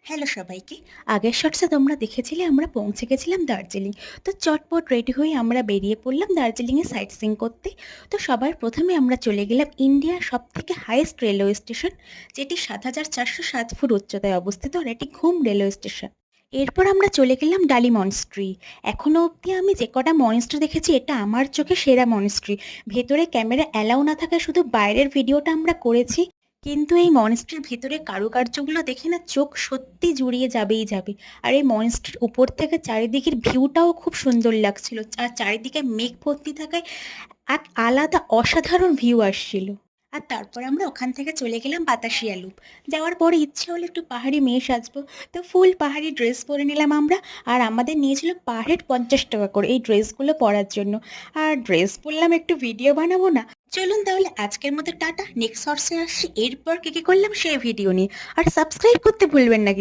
Hello সবাইকে। আগের শর্টসে তোমরা দেখেছিলে আমরা পৌঁছে গেছিলাম দার্জিলিং। তো চটপট রেডি হয়ে আমরা বেরিয়ে পড়লাম দার্জিলিংয়ে সাইট সিইং করতে। তো সবার প্রথমে আমরা চলে গেলাম ইন্ডিয়ার সবথেকে হাইয়েস্ট রেলওয়ে স্টেশন, যেটি ৭,৪০৭ ফুট উচ্চতায় অবস্থিত আর এটি ঘুম রেলওয়ে স্টেশন। এরপর আমরা চলে গেলাম ডালি মনেস্ট্রি। এখনো অবধি আমি যে কটা মনেস্ট্রি দেখেছি এটা আমার চোখে সেরা মনেস্ট্রি। ভেতরে ক্যামেরা অ্যালাউ না থাকায় শুধু বাইরের ভিডিওটা আমরা করেছি, কিন্তু এই মনেস্ট্রির ভেতরে কারুকার্যগুলো দেখে না চোখ সত্যি জুড়িয়ে যাবেই যাবে। আর এই মনেস্ট্রির উপর থেকে চারিদিকের ভিউটাও খুব সুন্দর লাগছিল, আর চারিদিকে মেঘ ভর্তি থাকায় এক আলাদা অসাধারণ ভিউ আসছিল। আর তারপর আমরা ওখান থেকে চলে গেলাম বাতাসিয়া লুপ। যাওয়ার পরে ইচ্ছে হলো একটু পাহাড়ি মেয়ে সাজবো, তো ফুল পাহাড়ি ড্রেস পরে নিলাম আমরা। আর আমাদের নিয়েছিল পার হেড 50 টাকা করে এই ড্রেসগুলো পরার জন্য। আর ড্রেস পরলাম, একটু ভিডিও বানাবো না? চলুন তাহলে আজকের মতো টাটা, নেক্সট শর্টসে আসছি এরপর কি কি করলাম সেই ভিডিও নিয়ে। আর সাবস্ক্রাইব করতে ভুলবেন না।